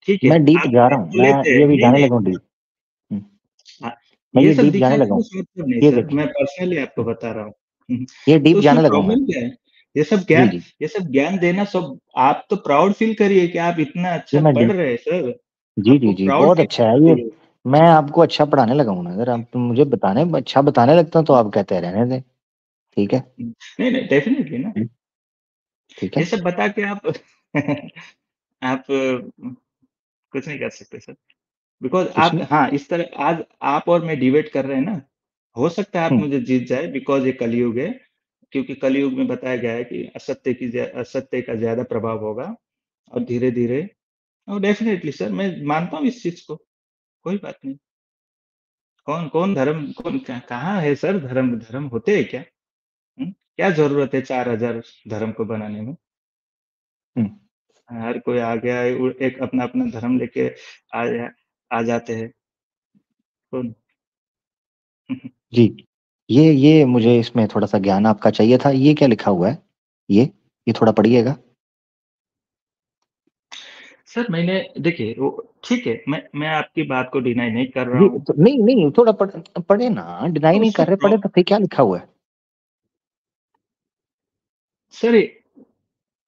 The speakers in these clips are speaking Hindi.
ठीक है, मैं डीप आप जा रहा डीप हूँ, तो मैं लेते हैं, ये भी जाने नहीं-नहीं लगा हूँ डीप। हुँ, हाँ, मैं ये ये सब डीप जाने दिखाने लगा का हूँ। कुछ मतलब नहीं ये सर, देखिए। मैं पर्सनली आपको हुँ, बता रहा हूँ। ये तो डीप उसमें जाने लगा हूँ मैं। प्रॉब्लम क्या है? ये सब जी, ज्ञान जी। ये सब ज्ञान देना सब आप तो प्राउड फ़ील करिए कि आप इतना ये अच्छा मैं पढ़ डीप रहे हैं सर, जी, आपको जी, जी, प्राउड बहुत फ़ील अच्छा है होना ये। चाहिए। मैं आपको अच्छा पढ़ाने लगा हूँ ना, अगर आप मुझे अच्छा बताने लगता हूँ तो आप कहते हैं रहने दें, ठीक है? नहीं, डेफ़िनिटली ना, हुँ, ठीक ये है? सब बता के आप आप कुछ नहीं कर सकते सर। बिकॉज़ कुछ आप नहीं। हाँ, इस तरह आज आप और मैं डिबेट कर रहे हैं ना, हो सकता है आप हुँ, मुझे जीत जाए बिकॉज़ ये कलयुग है, क्योंकि कलयुग में बताया गया है कि असत्य का ज़्यादा प्रभाव होगा और धीरे-धीरे डेफ़िनिटली सर मैं मानता हूँ इस चीज़ को, कोई बात नहीं। कौन कहाँ है सर धर्म धर्म होते हैं क्या? हुँ? क्या ज़रूरत है 4000 धर्म को बनाने में? हुँ, हर कोई आ गया है वो एक अपना-अपना धर्म लेके आ जा आ जाते हैं। कौन जी। ये मुझे इसमें थोड़ा-सा ज्ञान आपका चाहिए था, ये क्या लिखा हुआ है? ये? ये थोड़ा पढ़िएगा। सर मैंने देखिए वो ठीक है, मैं आपकी बात को डिनाई नहीं कर रहा ये हूँ। तो नहीं, नहीं थोड़ा पढ़े ना, डिनाई तो नहीं उसमें कर रहे, पढ़े तो फिर क्या लिखा हुआ है? सर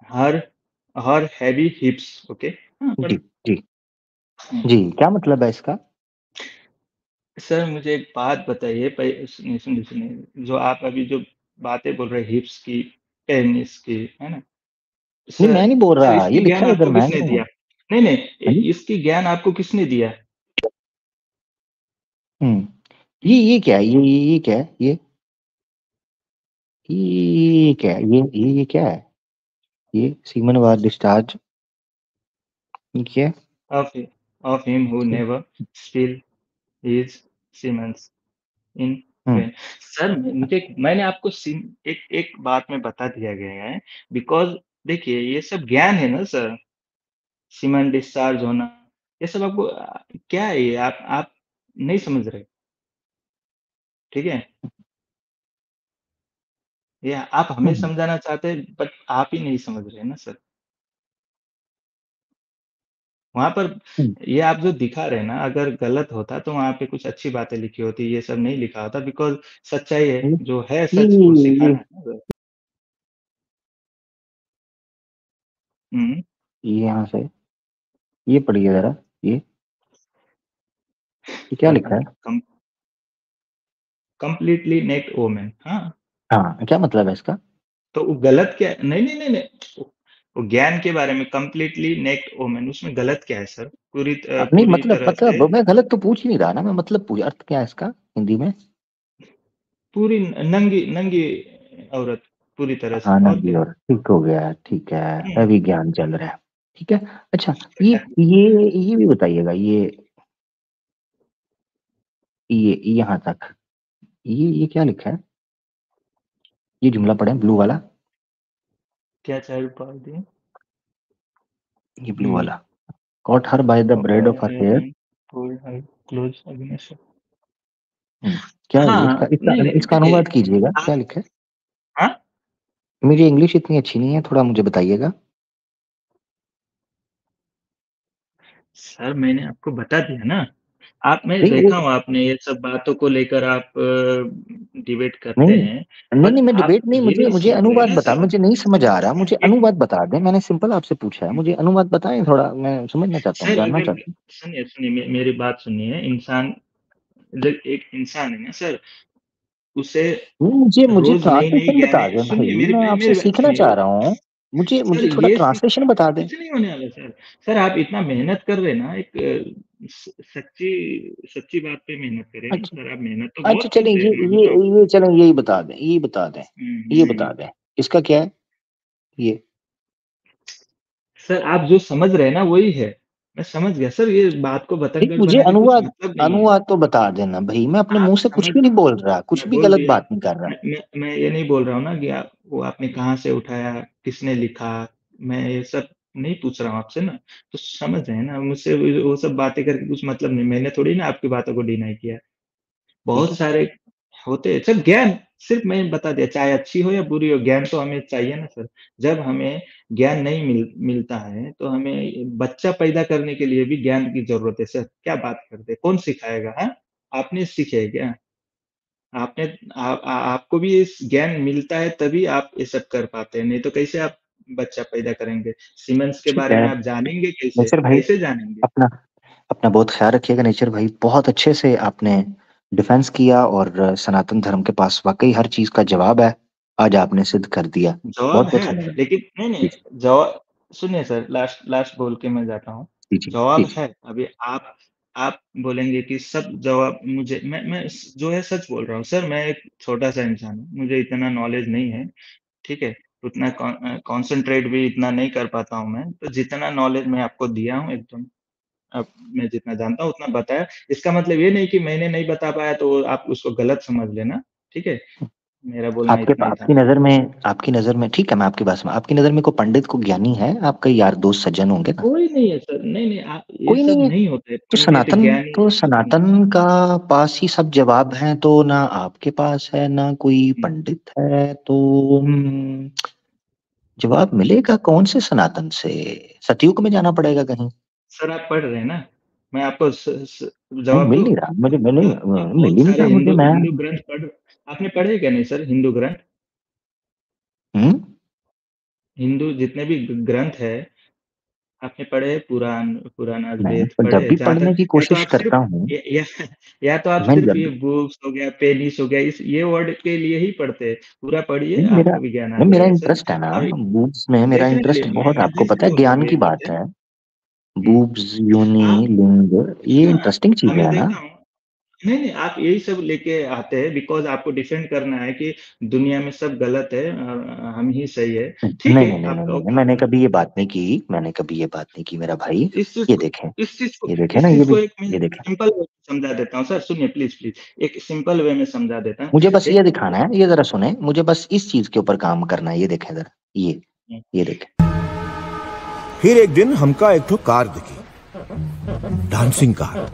हर हर हैवी हिप्स ओके हाँ, जी, जी। हुँ। जी, क्या मतलब है इसका? सर मुझे एक बात बताइए सुनिए, जो आप अभी जो बातें बोल रहे हैं हिप्स की, टेनिस की, है ना? नहीं, मैं सर नहीं बोल सर रहा, ये इसकी लिखा ज्ञान है इधर, आपको मैं किसने नहीं हूँ। दिया? नहीं, हाँ जी? इसकी ज्ञान आपको किसने दिया? हुँ। हुँ? ये क्या है? ये क्या है? ये क्या है? ये क्या है? ये सीमन वार डिस्चार्ज ये क्या है? Of of him who see never still his Siemens in हुँ, vain। सर मैंने आपको एक एक बात में बता दिया गया है बिकॉज़ देखिए ये सब ज्ञान है ना सर, सीमेंट डिस्चार्ज होना, ये सब आपको क्या है ये आप नहीं समझ रहे, ठीक है? ये आप हमें हुँ, समझाना चाहते हैं बट आप ही नहीं समझ रहे हैं ना सर। वहाँ पर हुँ। ये आप जो दिखा रहे हैं ना अगर गलत होता तो वहाँ पे कुछ अच्छी बातें लिखी होती, ये सब नहीं लिखा होता बिकॉज़ सच्चाई है, ये जो है ये सच वो ये सिखाना है ना। हुँ, ये यहाँ से ये पढ़िए ज़रा, ये क्या लिखा है? कम कंप्लीटली नेक्ड वूमेन हाँ, हाँ, क्या मतलब है इसका? तो वो गलत क्या है? नहीं, वो ज्ञान के बारे में कंप्लीटली नेक्ड वूमेन उसमें गलत क्या है सर? नहीं पूरी मतलब तरह से मैं गलत तो पूछ ही नहीं रहा ना, मैं मतलब पूछ अर्थ क्या है इसका हिंदी में? पूरी नंगी नंगी औरत पूरी तरह से हाँ, और नंगी क्या? और ठीक हो गया, ठीक है, हुँ, अभिज्ञान चल रहा है, ठीक है। अच्छा ये भी बताइएगा ये यहाँ तक, ये क्या लिखा है? ये जुमला पढ़ें ब्लू वाला, क्या चाइल्ड पाल दी? ये ब्लू हुँ, वाला। Caught her by the braid of her hair. Pull her close against हुँ, क्या है ये? हाँ, नहीं, इसका देखिए अनुवाद कीजिएगा, आप क्या लिखा है? हाँ? मेरी इंग्लिश इतनी अच्छी नहीं है, थोड़ा मुझे बताइएगा। सर मैंने आपको बता दिया ना। मैं नहीं वो देखा हूँ आपने ये सब बातों को लेकर आप डिबेट करते नहीं, हैं, नहीं, बट नहीं मैं आप डिबेट नहीं ये मुझे नहीं मुझे समझ रहे अनुवाद ना बता सर। मुझे नहीं समझ आ रहा, मुझे एक अनुवाद बता दें, मैंने सिंपल आपसे पूछा है, मुझे अनुवाद बताएँ थोड़ा, मैं समझना चाहता हूँ, सर जानना अगर चाहता हूँ। सुनिए मेरी बात सुनिए, एक इंसान है ना सर, उसे नहीं, मुझे रोज़ नई-नई ट्रांसलेशन बता ज्ञानी दें सुनिए भाई, मैं आपसे मेरी बात सीखना सुनिए। चाह रहा हूँ। सर मुझे थोड़ा ये ट्रांसलेशन सीखना बता दें। कुछ नहीं होने वाला सर। सर आप इतना मेहनत कर रहे हैं ना एक सच्ची सच्ची बात पे मेहनत करें ना अच्छा, सर, आप मेहनत तो अच्छा बहुत चलें करते हैं, ये मानता हूँ। चलें यही बता दें, ये हुँ। बता दें। इसका क्या है? ये सर आप जो समझ रहे हैं ना वही है। मैं समझ गया सर ये बात को नहीं बतंगड़ मुझे बना के कुछ अनुवाद मतलब नहीं है। अनुवाद तो बता आप देना भई, मैं अपने आप मुँह से कुछ समझ भी नहीं बोल रहा, कुछ मैं भी बोल गलत दिया बात नहीं कर रहा। मैं ये नहीं बोल रहा हूँ ना कि आप वो आपने कहाँ से उठाया, किसने लिखा, मैं ये सब नहीं पूछ रहा हूँ आपसे ना। तो समझ रहे हैं ना मुझसे वो सब बातें करके कुछ मतलब नहीं। मैंने थोड़ी ना आपकी बातों को डिनाई किया। ठीक बहुत है? सारे होते हैं सब ज्ञान सिर्फ मैं बता दिया, चाहे अच्छी हो या बुरी हो, ज्ञान तो हमें चाहिए ना सर। जब हमें ज्ञान नहीं मिलता है, तो हमें बच्चा पैदा करने के लिए भी ज्ञान की ज़रूरत है सर। क्या बात करते हैं? कौन सिखाएगा, हाँ? आपने सीखे है क्या? आपने आपको भी इस ज्ञान मिलता है तभी आप ये सब कर पाते हैं, नहीं तो कैसे आप बच्चा पैदा करेंगे? सीमेंस के ठीक बारे है, में आप जानेंगे कैसे? नेचर भाई कैसे जानेंगे? अपना अपना बहुत ख़्याल रखिएगा नेचर भाई। बहुत अच्छे से आपने डिफेंस किया और सनातन धर्म के पास वाक़ई हर चीज़ का जवाब है। आज आपने सिद्ध कर दिया। जवाब बहुत-बहुत है, धन्यवाद। लेकिन नहीं, जी, नहीं, जी। सुनिए सर, लास्ट लास्ट बोल के मैं जाता हूँ। जी, जी। जी, जवाब जी। है, अभी आप बोलेंगे कि सब जवाब मुझे मैं जो है सच बोल रहा हूँ। सर, मैं एक छोटा-सा इंसान हूँ, मुझे इतना नॉलेज नहीं है, ठीक है? उतना कॉन्संट्रेट भी इतना नहीं कर पाता हूँ मैं, तो जितना नॉलेज मैं आपको दिया हूँ एकदम, अब मैं जितना जानता हूँ उतना बताया। इसका मतलब ये नहीं कि मैंने नहीं बता पाया तो आप उसको गलत समझ लेना, ठीक है? मेरा बोलना इतना ही था। आपकी नज़र में ठीक है, मैं आपकी बात समझ आपकी नज़र में कोई पंडित, कोई ज्ञानी है? आपके यार दोस्त सज्जन होंगे ना? कोई नहीं है सर, नहीं, नहीं, ये कोई सब नहीं है? नहीं होते, तो पंडित, ज्ञानी ये सब नहीं। सनातन का पास ही सब जवाब हैं, तो ना आपके पास है, ना कोई हुँ, पंडित है, तो जवाब मिलेगा कौन से सनातन से? सतयुग में जाना पड़ेगा कहीं। सर आप पढ़ रहे हैं ना? मैं आपको स नहीं, जवाब मिल दूँ? नहीं रहा मुझे, मैं नहीं आप मिल बहुत ही नहीं सारे रहा मुझे। हिंदू मैं हिंदू ग्रंथ आपने पढ़े क्या नहीं सर हिंदू ग्रंथ? हम्म हिंदू जितने भी ग्रंथ है, आपने पढ़े हैं? पुराण पुराण, मैं वेद तो पढ़े जब हैं? भी जहाँ पढ़ने तक की या तो कोशिश आप करता सिर्फ़ हूँ, या या तो आप मैं सिर्फ़ जब ये बुक्स हो गया, पेनिस हो गया, इस ये वर्ड के लिए ही पढ़ते हैं। पूरा पढ़िए, नहीं मेरा आपको भी ज्ञान आ नहीं मेरा जाएगा सर। इंटरेस्ट है ना, और बूब्स में मेरा डेफ़िनेटली इंटरेस्ट बहुत, मैं आपको दिल पता से है बोल रहा ज्ञान हूँ ये की बात बातें। है। हुँ, बूब्स, योनि, आप लिंग, ये हाँ, इंटरेस्टिंग चीजें मैं है ना। देखता हूँ। नहीं, नहीं, आप यही सब लेके आते हैं बिकॉज़ आपको डिफेंड करना है कि दुनिया में सब गलत है और हम ही सही है। ठीक नहीं है, नहीं नहीं नहीं आपका नहीं, मैंने ओपिनियन। कभी ये बात नहीं की, मैंने कभी ये बात नहीं की मेरा भाई। इस चीज़ ये को देखें, इस चीज़ को ये देखें इस ना, चीज़ को एक मैं ये देखें। सिंपल वे में समझा देता हूँ सर, सुनिए प्लीज़, प्लीज़। एक सिंपल वे में समझा देता हूँ। मुझे बस ये देखिए दिखाना है, ये जरा सुने, मुझे बस इस चीज के ऊपर काम करना है। ये देखें जरा, हुँ, ये देखें। फिर एक दिन हमका एक ठो कार दिखी, डांसिंग कार।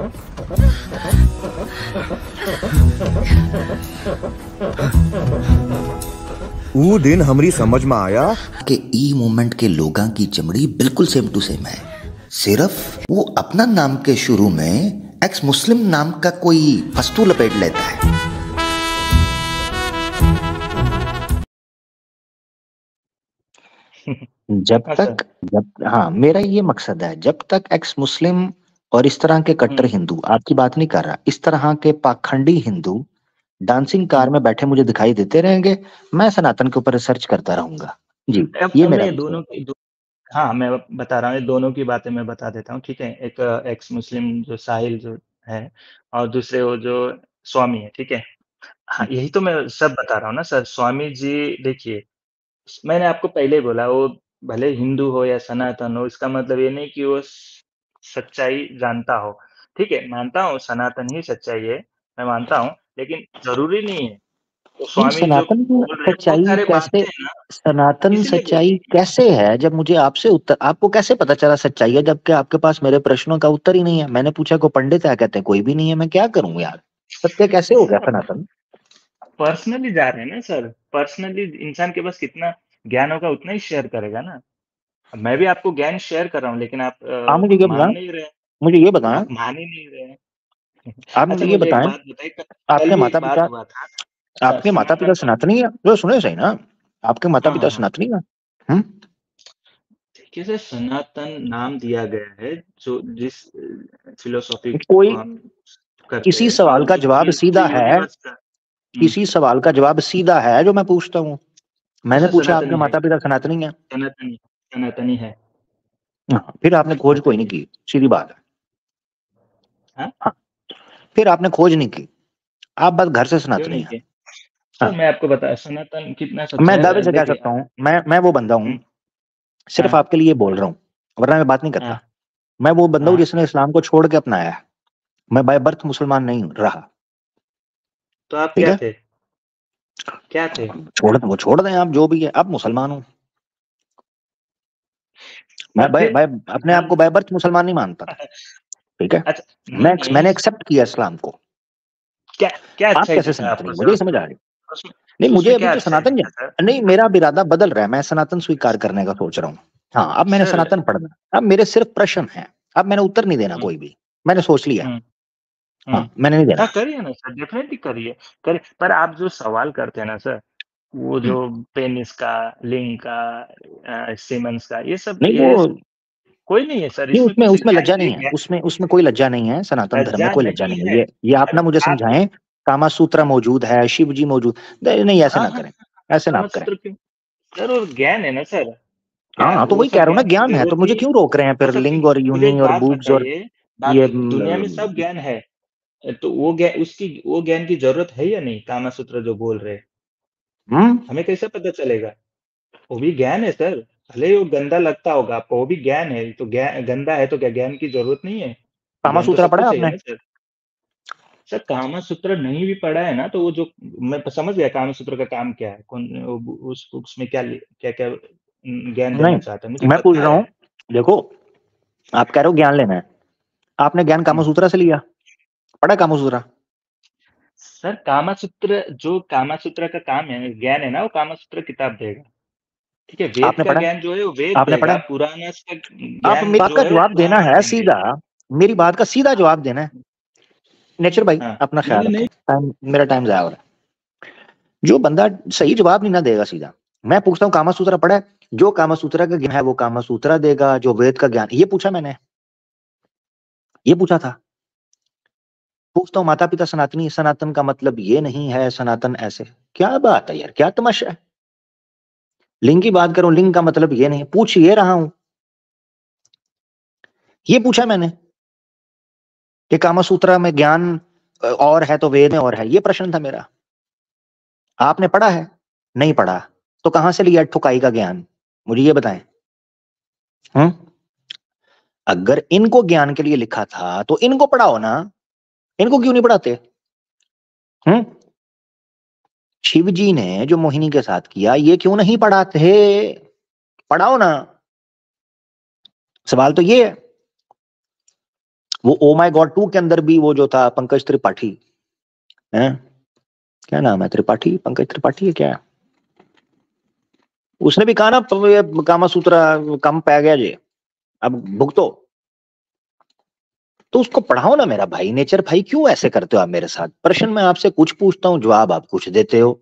वो दिन हमारी समझ में आया कि ई मूवमेंट के लोगों की चमड़ी बिल्कुल सेम टू सेम है, सिर्फ वो अपना नाम के शुरू में एक्स मुस्लिम नाम का कोई फस्तू लपेट लेता है। जब हाँ सर। तक जब हाँ, मेरा ये मकसद है, जब तक एक्स मुस्लिम और इस तरह के कट्टर हुँ, हिंदू, आपकी बात नहीं कर रहा, इस तरह के पाखंडी हिंदू डांसिंग कार हुँ। में बैठे मुझे दिखाई देते रहेंगे, मैं सनातन के ऊपर रिसर्च करता रहूंगा। जी, ये अब मेरा मैं विषय दोनों है। की दो हाँ, मैं बता रहा हूँ, ये दोनों की बातें मैं बता देता हूँ, ठीक है? एक एक्स मुस्लिम जो साहिल जो है और दूसरे वो जो स्वामी है, ठीक है? हाँ, यही तो मैं सब बता रहा हूँ ना सर। स्वामी जी देखिए, मैंने आपको पहले ही बोला वो भले हिंदू हो या सनातन हो, इसका मतलब ये नहीं कि वो सच्चाई जानता हो। ठीक है, मानता हूँ सनातन ही सच्चाई है, मैं मानता हूँ, लेकिन ज़रूरी नहीं है। तो नहीं, स्वामी जो बोल रहे हैं बहुत सारे बातें हैं ना, सनातन इसीलिए बोल सच्चाई कैसे है? जब मुझे आपसे उत्तर, आपको कैसे पता चला सच्चाई है, जबकि आपके पास मेरे प्रश्नों का उत्तर ही नहीं है? मैंने पूछा कोई पंडित है, कहते हैं कोई भी नहीं है। मैं क्या करूं यार? सत्य कैसे हो गया सर आप सनातन? पर्सनली जा रहे हैं ना सर, पर्सनली इंसान के पास कितना ज्ञान होगा उतना ही शेयर करेगा ना। अब मैं भी आपको ज्ञान शेयर कर रहा हूँ लेकिन आप आप मुझे ये मान बताएं, नहीं रहे हैं, मुझे ये बताएं, आप मान ही नहीं रहे हैं। आप अच्छा मुझे ये मुझे एक बताएं, बात बताइए, कल आपके भी माता एक बात पिता हुआ था, आपके माता सनातन पिता धर्म सनातनी है? तो सुने सही ना, आपके माता हाँ, पिता हाँ, हाँ। सनातनी है? हम्म देखिए सर, सनातन नाम दिया गया है जो जिस फिलॉसफी को कोई हम करते किसी हैं सवाल और का जो जवाब जो सीधा है, यूनिवर्स का हुँ, किसी सवाल का जवाब सीधा है जो मैं पूछता हूँ। हाँ मैंने सर, पूछा आपके सनातनी है, माता पिता सनातनी है? सनातनी सनातनी है। हाँ, फिर आपने खोज कोई नहीं की, सीधी बात है। हाँ, हाँ, फिर आपने खोज नहीं की, आप बस घर से क्यों सनातनी नहीं है। किए? सर हाँ, मैं आपको बता सनातन कितना सच्चा मैं दावे है से कह देखिए सकता हूँ, मैं वो बंदा हुँ, हूँ, सिर्फ हाँ, आपके लिए बोल रहा हूँ, वरना मैं बात नहीं हाँ, करता। मैं वो बंदा हूँ हाँ, जिसने इस्लाम को छोड़ के अपनाया है। मैं बाय बर्थ मुसलमान नहीं रहा। तो आप ठीक क्या है, थे? क्या थे? वो छोड़ दें, आप जो भी है, अब मुसलमान हूँ। मैं पर फिर अपने आप नाम को बाय बर्थ मुसलमान नहीं मानता था। ठीक है, अच्छा नहीं, नहीं मैंने एक्सेप्ट किया इस्लाम को। क्या क्या आप अच्छाई कैसे दिखा सनातनी, आपको मुझे सर ही समझ आ रही। उसमें? नहीं, तो मुझे उसमें अभी क्या तो अच्छाई सनातन दिखा सर? नहीं, मेरा अब इरादा बदल रहा है, मैं सनातन स्वीकार करने का सोच रहा हूँ। हाँ, अब मैंने सर सनातन पढ़ना, अब मेरे सिर्फ प्रश्न है, अब मैंने उत्तर नहीं देना हुँ, कोई भी, मैंने सोच लिया। हुँ, हुँ। हाँ, मैंने नहीं हाँ, देना। करिए ना सर, डेफ़िनेटली करिए, करिए। पर आप जो सवाल करते हैं ना सर, वो हम्म, जो पेनिस का, लिंग का, सीमेंस का, नहीं ये वो कोई नहीं है सर, नहीं, इसमें उसमें कुछ उसमें लज्जा ये नहीं है, उसमें उसमें कोई लज्जा नहीं है, सनातन धर्म में लज्जा कोई लज्जा नहीं नहीं है। है। ये आप ना मुझे आप समझाएं, कामा सूत्र मौजूद है, शिव जी मौजूद, नहीं नहीं, ऐसे हाँ, ना हाँ, करें, ऐसे ना आप करें। कामसूत्र क्यों? सर वो ज्ञान है ना सर, हाँ क्या हाँ, तो वो वही कह सब रहा हूँ ना, ज्ञान की ज्ञान है, तो ज़रूरत मुझे नहीं है। क्यों रोक रहे हैं वो फिर? सब लिंग ठीक और मुझे यूनी एक और बात बूब्स और बताइए, ये बाकी दुनिया में सब ज्ञान है, तो वो ज्ञान की ज़रूरत है या नहीं, कामसूत्र जो बोल रहे हैं? हम्म, हमें कैसे पता चलेगा? वो भी ज्ञान है सर, भले ही वो गंदा लगता होगा आपको, वो भी ज्ञान है, तो गंदा है तो क्या ज्ञान की ज़रूरत नहीं है? कामा ज्ञान तो सूत्र सब पढ़ा है कुछ है आपने? ना सर। सर कामसूत्र नहीं भी पढ़ा है ना, तो वो जो मैं समझ गया कामसूत्र का काम क्या है, कौन उस उसमें क्या-क्या ज्ञान देना चाहता है, मुझे नहीं, मैं पूछ पता रहा है। हूँ, देखो, आप कह रहे हो ज्ञान लेना है, आपने ज्ञान हुँ। कामा सूत्र से लिया, पढ़ा कामा सूत्र? सर कामसूत्र का काम है, ज्ञान है ना, वो कामसूत्र किताब देगा। ठीक है? वेद आपने का पढ़ा? ज्ञान जो है वो वेद आपने देगा, पढ़ा? पुराणास का आप ज्ञान मेरी बात जो का है वो जवाब देना पुराण है देंगे। सीधा, मेरी बात का सीधा जवाब देना है। नेचर भाई, हाँ, अपना ख्याल मैंने रखें, नहीं मेरा टाइम जाया हो रहा है। जो बंदा सही जवाब नहीं ना देगा सीधा, मैं पूछता हूँ कामा सूत्र पढ़ा है? जो कामा सूत्र का ज्ञान है वो कामा सूत्र देगा, जो वेद का ज्ञान, ये पूछा मैंने, ये पूछा था। पूछता हूँ माता पिता सनातनी, सनातन का मतलब ये नहीं है सनातन ऐसे, क्या बात है यार, क्या तमाशा है? लिंग की बात करूं, लिंग का मतलब ये नहीं, पूछ ये रहा हूं, ये पूछा मैंने कि कामा सूत्र में ज्ञान और है तो वेद में और है, ये प्रश्न था मेरा। आपने पढ़ा है? नहीं पढ़ा, तो कहां से लिया ठुकाई का ज्ञान, मुझे ये बताएं। हम्म, अगर इनको ज्ञान के लिए लिखा था तो इनको पढ़ाओ ना, इनको क्यों नहीं पढ़ाते? हम्म, शिव जी ने जो मोहिनी के साथ किया ये क्यों नहीं पढ़ाते? पढ़ाओ ना, सवाल तो ये है। वो ओ माय गॉड 2 के अंदर भी वो जो था पंकज त्रिपाठी है, क्या नाम है, त्रिपाठी, पंकज त्रिपाठी है क्या, उसने भी कहा ना ये कामा सूत्र कम पै गया जी, अब भुगतो। तो उसको पढ़ाओ ना मेरा भाई, नेचर भाई, क्यों ऐसे करते हो आप मेरे साथ? प्रश्न मैं आपसे कुछ पूछता हूँ, जवाब आप कुछ देते हो,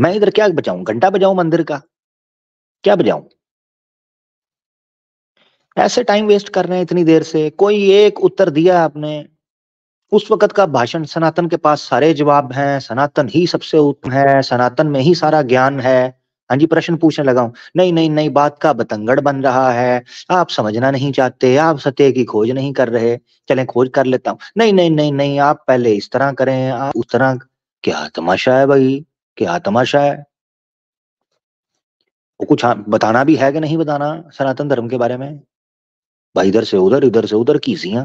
मैं इधर क्या बजाऊं, घंटा बजाऊं मंदिर का, क्या बजाऊं? ऐसे टाइम वेस्ट कर रहे हैं इतनी देर से, कोई एक उत्तर दिया आपने, उस वक्त का भाषण, सनातन के पास सारे जवाब हैं, सनातन ही सबसे उत्तम है, सनातन में ही सारा ज्ञान है। हाँ जी, प्रश्न पूछने लगा हूं, नहीं नहीं नहीं, बात का बतंगड़ बन रहा है, आप समझना नहीं चाहते, आप सत्य की खोज नहीं कर रहे, चलें खोज कर लेता हूं, नहीं नहीं नहीं नहीं, आप पहले इस तरह करें, आप उस तरह, क्या तमाशा है भाई, क्या तमाशा है? वो कुछ बताना भी है कि नहीं बताना सनातन धर्म के बारे में? भाई इधर से उधर कीजिए,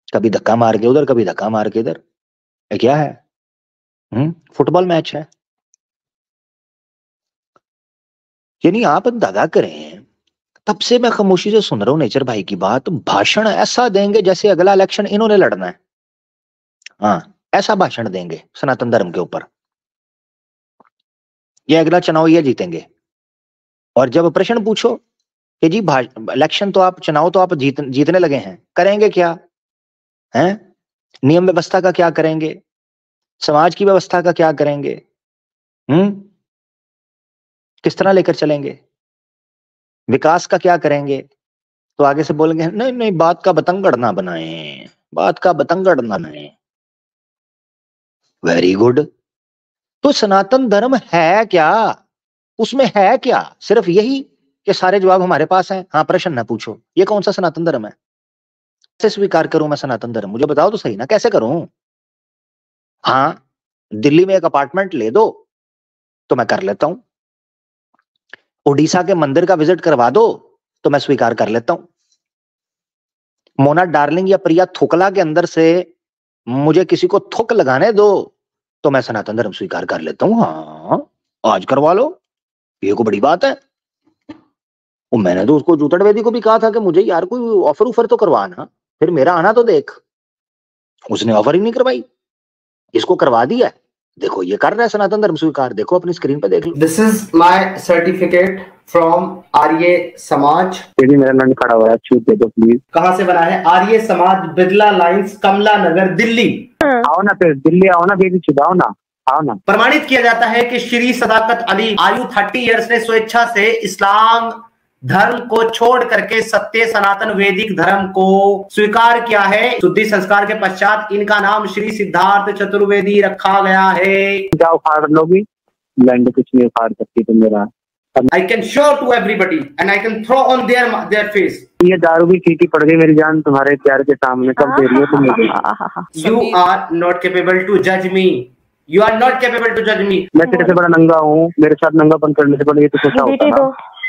कभी धक्का मार के उधर, कभी धक्का मार के इधर, ये क्या है? फुटबॉल मैच है? यानी आप दादा करें, तब से मैं खामोशी से सुन रहा हूं नेचर भाई की बात, भाषण ऐसा देंगे जैसे अगला इलेक्शन इन्होंने लड़ना है। हाँ, ऐसा भाषण देंगे सनातन धर्म के ऊपर, ये अगला चुनाव ये जीतेंगे। और जब प्रश्न पूछो कि जी इलेक्शन तो आप, चुनाव तो आप जीतने लगे हैं, करेंगे क्या हैं? नियम व्यवस्था का क्या करेंगे? समाज की व्यवस्था का क्या करेंगे? हम्म, किस तरह लेकर चलेंगे? विकास का क्या करेंगे? तो आगे से बोलेंगे नहीं नहीं, बात का बतंगड़ ना बनाए, बात का बतंगड़ ना बनाए। वेरी गुड, तो सनातन धर्म है क्या? उसमें है क्या? सिर्फ यही कि सारे जवाब हमारे पास हैं, हाँ प्रश्न ना पूछो, ये कौन सा सनातन धर्म है? कैसे स्वीकार करूं मैं सनातन धर्म, मुझे बताओ तो सही ना, कैसे करूं? हाँ, दिल्ली में एक अपार्टमेंट ले दो तो मैं कर लेता हूं, उड़ीसा के मंदिर का विजिट करवा दो तो मैं स्वीकार कर लेता हूं, मोना डार्लिंग या प्रिया थुकला के अंदर से मुझे किसी को थुक लगाने दो तो मैं सनातन धर्म स्वीकार कर लेता हूं, हाँ आज करवा लो, ये को बड़ी बात है। वो मैंने तो उसको जूतड़ वेदी को भी कहा था कि मुझे यार कोई ऑफर उफर तो करवाना, फिर मेरा आना तो देख, उसने ऑफर ही नहीं करवाई, इसको करवा दिया, देखो ये कर रहा है सनातन धर्म स्वीकार, देखो अपनी स्क्रीन पे देख लो। This is my certificate from Arya Samaj. मेरा नाम खड़ा हुआ है, छूट दे दो प्लीज। कहाँ से बना है? आर्य समाज, बिरला लाइंस, कमला नगर, दिल्ली। आओ ना फिर दिल्ली आओ ना, बेबी छुड़ाओ ना, आओ ना। प्रमाणित किया जाता है कि श्री सदाकत अली आयु 30 इयर्स ने स्वेच्छा से इस्लाम धर्म को छोड़ करके सत्य सनातन वैदिक धर्म को स्वीकार किया है। शुद्धि संस्कार के पश्चात इनका नाम श्री सिद्धार्थ चतुर्वेदी रखा गया है। क्या उखाड़ लोगी? लैंड कुछ नहीं उखाड़ सकती तुम मेरा। I can show to everybody and I can throw on their face. ये दारू भी फीकी पड़ गई मेरी जान तुम्हारे प्यार के सामने, कब दे रही हो तुम मुझे? You are not capable to judge me. You are not capable to judge me. मैं तेरे से बड़ा नंगा हूँ, मेरे साथ नंगापन करने से पहले ये तो सोचा होता ना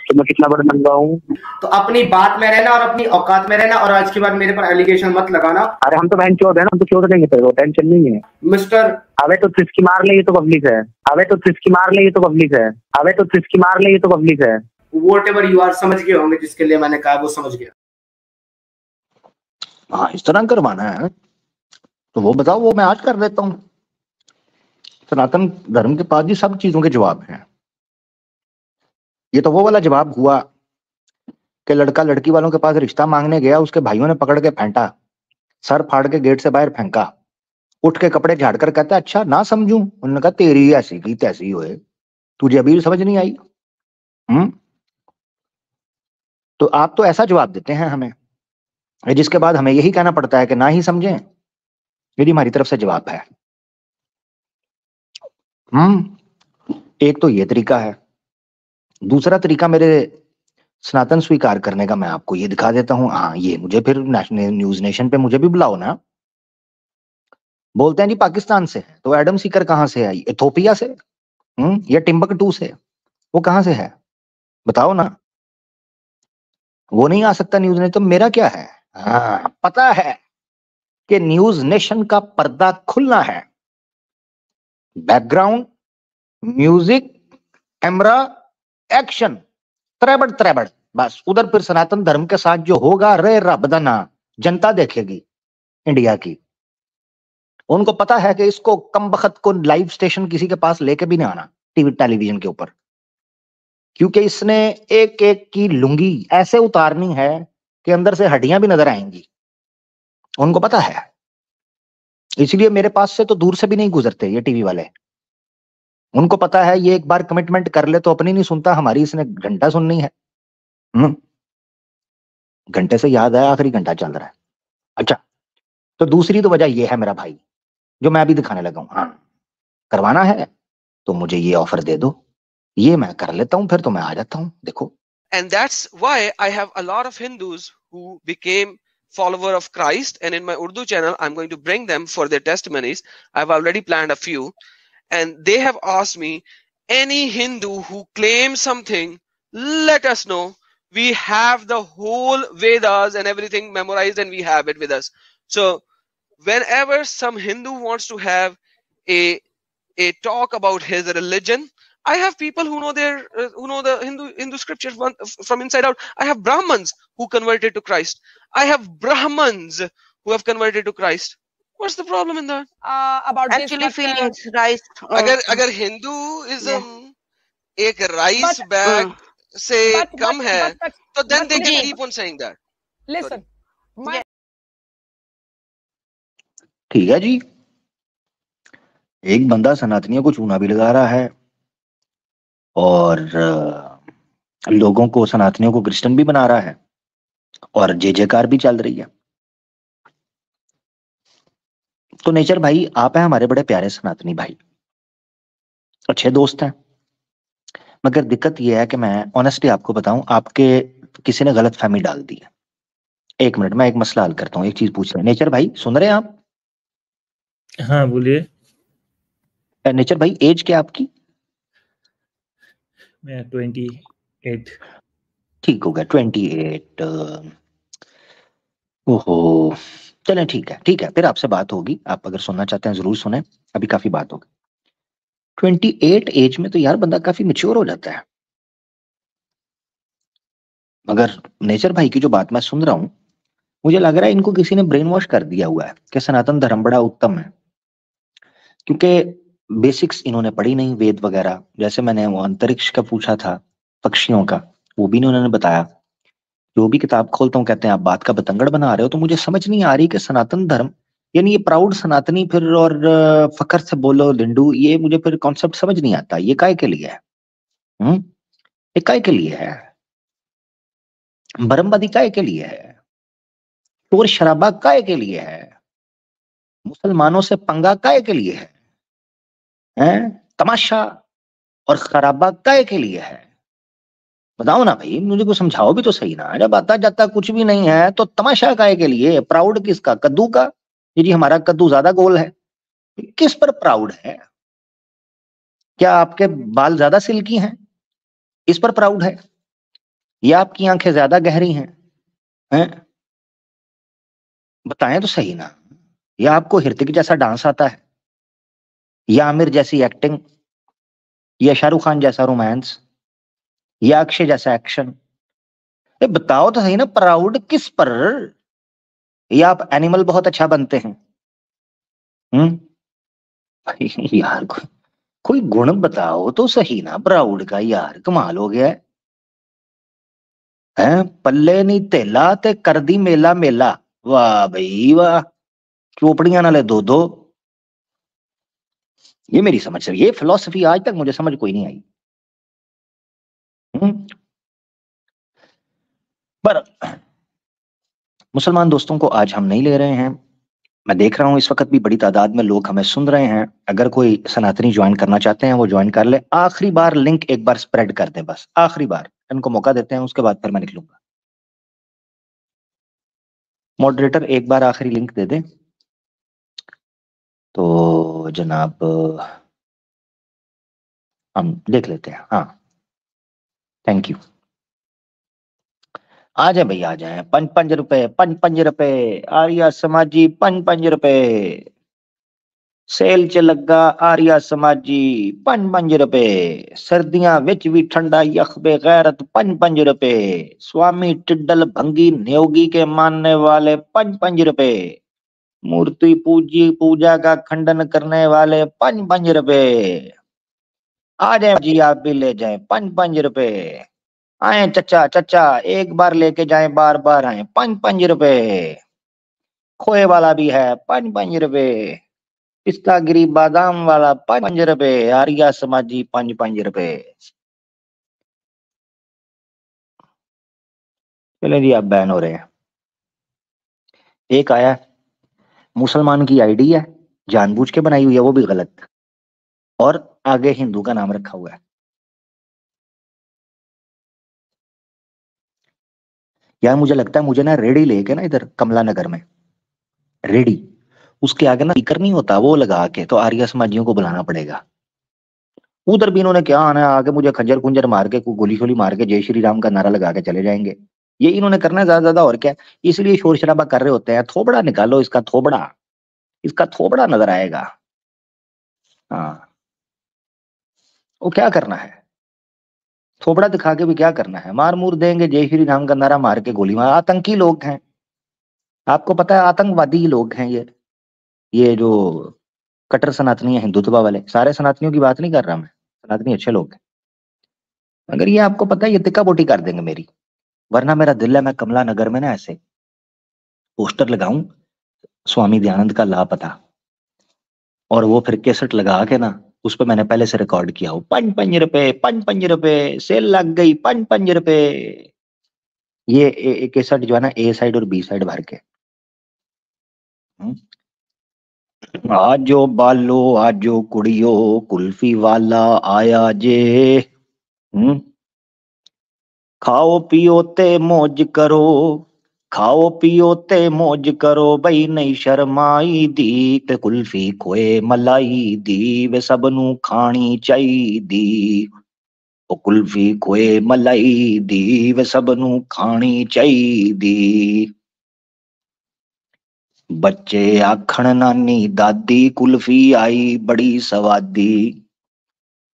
तो मैं कितना बड़ा नंगा हूँ। तो अपनी बात में रहना और अपनी औकात में रहना, और आज के बाद मेरे पर एलिगेशन मत लगाना। अरे हम तो बहन चोद है ना, हम तो चोद देंगे तेरे को, टेंशन नहीं है। मिस्टर अबे तो सिस्की मार ले, ये तो पब्लिक है। अबे तो सिस्की मार ले, ये तो पब्लिक है। अबे तो सिस्की मार ले, ये तो पब्लिक है। व्हाटएवर यू आर, समझ गए होंगे जिसके लिए मैंने कहा वो समझ गया। हाँ इस तरह करवाना है तो वो बताओ, वो मैं आज कर देता हूँ। सनातन धर्म के पास ही सब चीजों के जवाब हैं। ये तो वो वाला जवाब हुआ कि लड़का लड़की वालों के पास रिश्ता मांगने गया, उसके भाइयों ने पकड़ के फेंटा, सर फाड़ के गेट से बाहर फेंका, उठ के कपड़े झाड़ कर कहता अच्छा ना समझूं। उन्होंने कहा तेरी ऐसी की तैसी होए, तुझे अभी भी समझ नहीं आई। तो आप तो ऐसा जवाब देते हैं हमें, जिसके बाद हमें यही कहना पड़ता है कि ना ही समझें। यदि हमारी तरफ से जवाब है। एक तो ये तरीका है। दूसरा तरीका मेरे सनातन स्वीकार करने का मैं आपको ये दिखा देता हूं। हाँ ये मुझे फिर नेशनल न्यूज नेशन पे मुझे भी बुलाओ ना। बोलते हैं जी पाकिस्तान से है, तो एडम सीकर कहां से आई? इथोपिया से या टिम्बकटू से? वो कहां से है बताओ ना। वो नहीं आ सकता न्यूज नेशन, तो मेरा क्या है? हाँ पता है कि न्यूज नेशन का पर्दा खुलना है। बैकग्राउंड म्यूजिक कैमरा एक्शन त्रेबड़ बस। उधर फिर सनातन धर्म के साथ जो होगा रे रब दा ना जनता देखेगी इंडिया की। उनको पता है कि इसको कम बखत को लाइव स्टेशन किसी के पास लेके भी नहीं आना टीवी टेलीविजन के ऊपर, क्योंकि इसने एक एक की लुंगी ऐसे उतारनी है कि अंदर से हड्डियां भी नजर आएंगी। उनको पता है, इसलिए मेरे पास से तो दूर से भी नहीं गुजरते ये टीवी वाले। उनको पता है ये एक बार कमिटमेंट कर ले तो अपनी नहीं सुनता, हमारी इसने घंटा सुननी है। घंटे से याद आया आखिरी घंटा चल रहा है। अच्छा तो दूसरी तो वजह ये है मेरा भाई, जो मैं अभी दिखाने लगा हूं। हाँ करवाना है तो मुझे ये ऑफर दे दो, ये मैं कर लेता हूं, फिर तो मैं आ जाता हूं। देखो And that's why I have a lot of Hindus who became follower of Christ, and in my Urdu channel I'm going to bring them for their testimonies. I've already planned a few, and they have asked me, any Hindu who claims something, let us know. We have the whole Vedas and everything memorized, and we have it with us. So whenever some Hindu wants to have a talk about his religion, I have people who know the Hindu scriptures from inside out. I have Brahmins who converted to Christ. I have Brahmins who have converted to Christ. What's the problem in that? About actually feelings rice. अगर Hinduism एक rice bag से कम है, तो then they can keep on saying that. Listen. ठीक है जी, एक बंदा सनातनियों को चूना भी लगा रहा है और लोगों को सनातनियों को क्रिश्चियन भी बना रहा है और जय जयकार भी चल रही है। तो नेचर भाई आप हैं हमारे बड़े प्यारे सनातनी भाई, अच्छे दोस्त हैं, मगर दिक्कत यह है कि मैं ऑनेस्टली आपको बताऊं, आपके किसी ने गलत फहमी डाल दी है। एक मिनट मैं एक मसला हल करता हूं, एक चीज पूछ रहे हैं। नेचर भाई सुन रहे हैं आप? हाँ बोलिए। नेचर भाई एज क्या आपकी? मैं 28। ठीक हो गया 28। ओहो चलें ठीक है, फिर आपसे बात होगी। आप अगर सुनना चाहते हैं जरूर सुने, अभी काफी बात होगी। 28 एज में तो यार बंदा काफी मैच्योर हो जाता है। मगर नेचर भाई की जो बात मैं सुन रहा हूं, मुझे लग रहा है इनको किसी ने ब्रेन वॉश कर दिया हुआ है कि सनातन धर्म बड़ा उत्तम है, क्योंकि बेसिक्स इन्होंने पढ़ी नहीं, वेद वगैरह। जैसे मैंने वो अंतरिक्ष का पूछा था, पक्षियों का, वो भी इन्होंने बताया। जो भी किताब खोलता हूँ कहते हैं आप बात का बतंगड़ बना रहे हो। तो मुझे समझ नहीं आ रही कि सनातन धर्म, यानी ये प्राउड सनातनी फिर और फकर से बोलो लिंडू, ये मुझे फिर कॉन्सेप्ट समझ नहीं आता। ये काय के लिए है? ये काय के लिए है? बरमबादी काय के लिए है? शोर शराबा काय के लिए है? मुसलमानों से पंगा काय के लिए है? तमाशा और खराबा काय के लिए है? बताओ ना भाई, मुझे को समझाओ भी तो सही ना। जब आता जाता कुछ भी नहीं है तो तमाशा काय के लिए? प्राउड किसका? कद्दू का? ये जी हमारा कद्दू ज्यादा गोल है। किस पर प्राउड है? क्या आपके बाल ज्यादा सिल्की हैं, इस पर प्राउड है? या आपकी आंखें ज्यादा गहरी हैं? बताएं तो सही ना। या आपको हृतिक जैसा डांस आता है, या आमिर जैसी एक्टिंग, या शाहरुख खान जैसा रोमांस, या अक्षय जैसा एक्शन? ये बताओ तो सही ना, प्राउड किस पर? या आप एनिमल बहुत अच्छा बनते हैं? यार कोई गुण बताओ तो सही ना प्राउड का। यार कमाल हो गया है। पल्ले नहीं तेला ते कर दी मेला मेला। वाह भाई वाह, चोपड़ियां नाले दो दो। ये मेरी समझ से, ये फिलॉसफी आज तक मुझे समझ कोई नहीं आई। पर मुसलमान दोस्तों को आज हम नहीं ले रहे हैं। मैं देख रहा हूं इस वक्त भी बड़ी तादाद में लोग हमें सुन रहे हैं। अगर कोई सनातनी ज्वाइन करना चाहते हैं वो ज्वाइन कर ले। आखिरी बार लिंक एक बार स्प्रेड कर दें, बस आखिरी बार इनको मौका देते हैं, उसके बाद फिर मैं निकलूंगा। मॉडरेटर एक बार आखिरी लिंक दे दे तो जनाब हम देख लेते हैं। हाँ थैंक यू। आ जाए भाई आ जाए। 5 रुपए 5 रुपए आर्या समाजी 5 रुपए सेल च लगा। आर्या समाजी 5 रुपए। सर्दियां विच भी ठंडा यख बेगैरत 5 रुपए। स्वामी टिड्डल भंगी न्योगी के मानने वाले 5 रुपए। मूर्ति पूजा का खंडन करने वाले 5 रुपए। आ जाए जी आप भी ले जाए 5 रुपए। आए चचा चचा एक बार लेके जाए बार बार आए 5 रुपए। खोए वाला भी है 5 रुपए। पिस्ता गिरी बादाम वाला 5 रुपए। आर्या समाजी 5 रुपए। चले जी आप बैन हो रहे हैं। एक आया मुसलमान की आईडी है, जानबूझ के बनाई हुई है, वो भी गलत, और आगे हिंदू का नाम रखा हुआ है। यार मुझे लगता है मुझे ना रेडी लेके ना इधर कमला नगर में रेडी, उसके आगे ना स्पीकर नहीं होता, वो लगा के तो आर्य समाजियों को बुलाना पड़ेगा। उधर भी इन्होंने क्या आना है, आगे मुझे खंजर खुंजर मार के गोली शोली मार के जय श्री राम का नारा लगा के चले जाएंगे। ये इन्होंने करना है ज्यादा और क्या, इसलिए शोर शराबा कर रहे होते हैं। थोबड़ा निकालो इसका, थोबड़ा, इसका थोबड़ा नजर आएगा। हाँ वो क्या करना है, थोबड़ा दिखा के भी क्या करना है, मार मूर देंगे, जय श्री राम का नारा मार के गोली मार। आतंकी लोग हैं, आपको पता है आतंकवादी लोग हैं ये जो कट्टर सनातनी है, हिंदुत्व वाले। सारे सनातनियों की बात नहीं कर रहा मैं, सनातनी अच्छे लोग हैं। अगर ये आपको पता है ये तिक्का बोटी कर देंगे मेरी। वरना मेरा दिल है मैं कमला नगर में ना ऐसे पोस्टर लगाऊं, स्वामी दयानंद का लापता, और वो फिर कैसेट लगा के ना उस पर मैंने पहले से रिकॉर्ड किया हो, 5 रुपए 5 रुपए सेल लग गई 5 रुपए। ये कैसेट जो है ना ए साइड और बी साइड भर के। आजो बालो आजो कुड़ियो कुल्फी वाला आया जे। खाओ पियो ते मौज करो, खाओ पियो ते मौज करो, बई नहीं शर्माई दी ते कुल्फी खोए मलाई दी वे सबनू खानी चाहिदी। ओ कुल्फी खोए मलाई दी वे सबनू खानी चाहिदी। बच्चे आखण नानी दादी कुल्फी आई बड़ी स्वादी।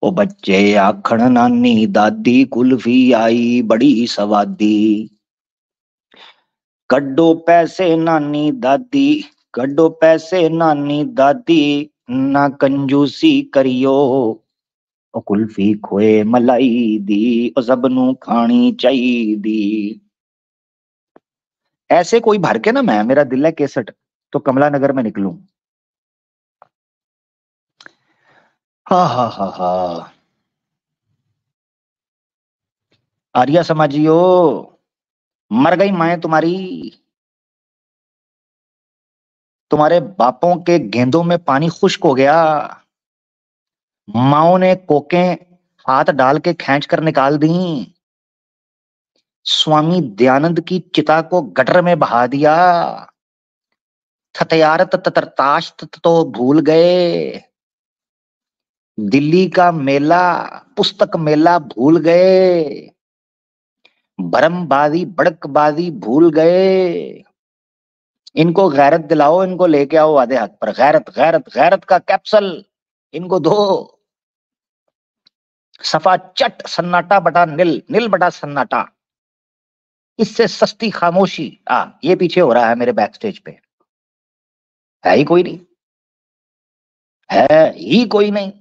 ओ बच्चे आखण नानी दादी कुल्फी आई बड़ी स्वादी। कड्डो पैसे नानी दादी, कड्डो पैसे नानी दादी, ना कंजूसी करियो, ओ कुल्फी खोए मलाई दी, ओ सबनू खानी चाहिए दी। ऐसे कोई भर के ना मैं, मेरा दिल है 61, तो कमला नगर में निकलूं। हा। आर्या समाजियो, मर गई माए तुम्हारी, तुम्हारे बापों के गेंदों में पानी खुश्क हो गया, माओ ने कोकें हाथ डाल के खींच कर निकाल दी, स्वामी दयानंद की चिता को गटर में बहा दिया, थतयारत ततरताश तो भूल गए, दिल्ली का मेला पुस्तक मेला भूल गए, भरमबाजी बड़कबाजी भूल गए। इनको गैरत दिलाओ, इनको लेके आओ आधे हाथ पर, गैरत गैरत गैरत का कैप्सूल इनको दो। सफा चट सन्नाटा बटा नील, नील बटा सन्नाटा, इससे सस्ती खामोशी। ये पीछे हो रहा है मेरे बैक स्टेज पे, है ही कोई नहीं, है ही कोई नहीं।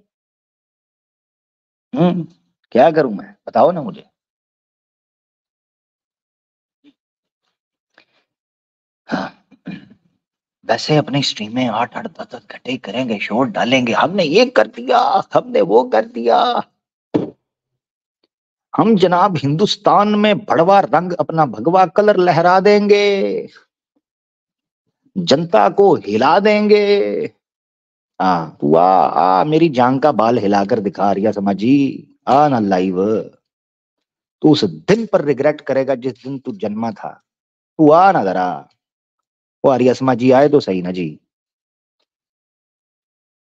क्या करूं मैं, बताओ ना मुझे। हाँ, वैसे अपनी स्ट्रीम में 8-8 10 घंटे करेंगे, शोर डालेंगे, हमने ये कर दिया, हमने वो कर दिया। हम जनाब हिंदुस्तान में भड़वा रंग अपना भगवा कलर लहरा देंगे, जनता को हिला देंगे। तू आ मेरी जांग का बाल हिलाकर दिखा आर्या समाजी, आ ना लाइव। तू उस दिन पर रिग्रेट करेगा जिस दिन तू जन्मा था। तू आ ना जरा, वो आर्या समाजी आए तो सही ना जी।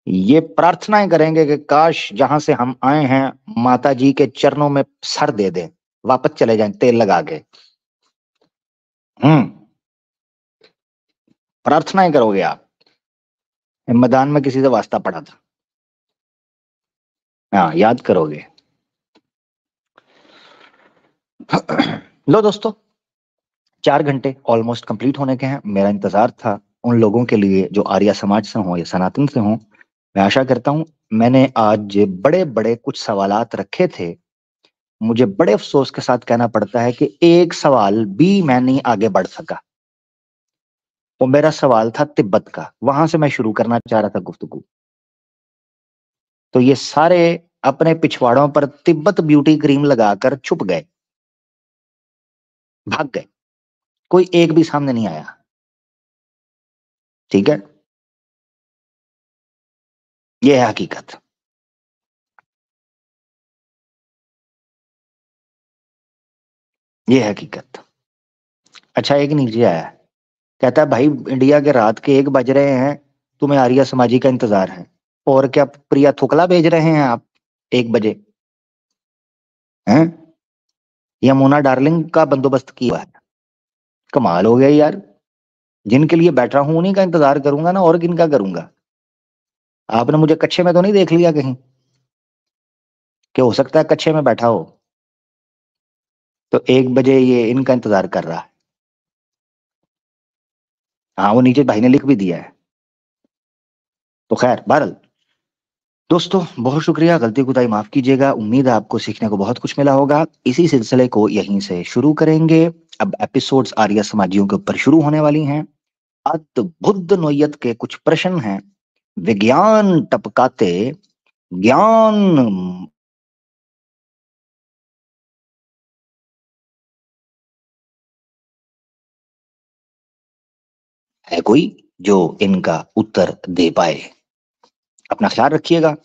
ये प्रार्थनाएं करेंगे कि काश जहां से हम आए हैं माता जी के चरणों में सर दे दें, वापस चले जाएं तेल लगा के। प्रार्थनाएं करोगे आप। मैदान में किसी से वास्ता पड़ा था, याद करोगे। लो दोस्तों, 4 घंटे ऑलमोस्ट कंप्लीट होने के हैं। मेरा इंतजार था उन लोगों के लिए जो आर्या समाज से हो या सनातन से हो। मैं आशा करता हूं, मैंने आज बड़े बड़े कुछ सवालात रखे थे। मुझे बड़े अफसोस के साथ कहना पड़ता है कि एक सवाल भी मैं नहीं आगे बढ़ सका। वो मेरा सवाल था तिब्बत का, वहां से मैं शुरू करना चाह रहा था गुफ्तगू। तो ये सारे अपने पिछवाड़ों पर तिब्बत ब्यूटी क्रीम लगाकर छुप गए, भाग गए, कोई एक भी सामने नहीं आया। ठीक है, ये है हकीकत। ये है हकीकत। अच्छा, एक नीचे आया, कहता है भाई इंडिया के रात के 1 बज रहे हैं, तुम्हें आर्या समाजी का इंतजार है, और क्या प्रिया थुकला भेज रहे हैं आप 1 बजे हैं? यमुना डार्लिंग का बंदोबस्त किया है। कमाल हो गया यार, जिनके लिए बैठा हूं उन्हीं का इंतजार करूंगा ना, और किनका करूंगा। आपने मुझे कच्छे में तो नहीं देख लिया कहीं कि हो सकता है कच्छे में बैठा हो, तो 1 बजे ये इनका इंतजार कर रहा है। वो नीचे भाई ने लिख भी दिया है। तो खैर बहरहाल दोस्तों, बहुत शुक्रिया, गलती कोताही माफ कीजिएगा। उम्मीद है आपको सीखने को बहुत कुछ मिला होगा। इसी सिलसिले को यहीं से शुरू करेंगे। अब एपिसोड्स आर्या समाजियों के ऊपर शुरू होने वाली हैं। अद्भुत नोयत के कुछ प्रश्न हैं, विज्ञान टपकाते ज्ञान है कोई जो इनका उत्तर दे पाए। अपना ख्याल रखिएगा,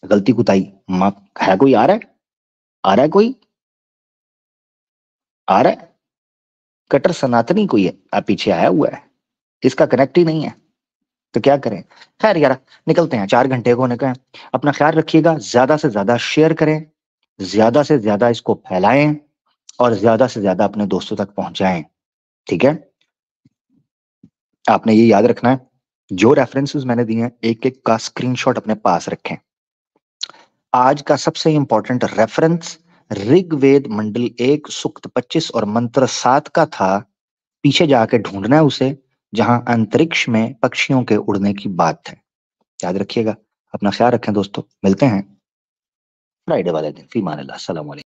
गलती कुताही माफ। है कोई आ रहा है? आ रहा है कोई? आ रहा है? कट्टर सनातनी कोई है पीछे आया हुआ है, इसका कनेक्ट ही नहीं है, तो क्या करें। खैर यार, निकलते हैं, 4 घंटे को होने का है। अपना ख्याल रखिएगा, ज्यादा से ज्यादा शेयर करें, ज्यादा से ज्यादा इसको फैलाएं, और ज्यादा से ज्यादा अपने दोस्तों तक पहुंचाएं। ठीक है, आपने ये याद रखना है, जो रेफरेंसेस मैंने दिए हैं एक एक का स्क्रीनशॉट अपने पास रखें। आज का सबसे इंपॉर्टेंट रेफरेंस ऋग्वेद मंडल 1 सूक्त 25 और मंत्र 7 का था। पीछे जाके ढूंढना है उसे, जहां अंतरिक्ष में पक्षियों के उड़ने की बात है। याद रखिएगा, अपना ख्याल रखें दोस्तों, मिलते हैं फ्राइडे वाले दिन। फी मान अल्लाह, अस्सलाम वालेकुम।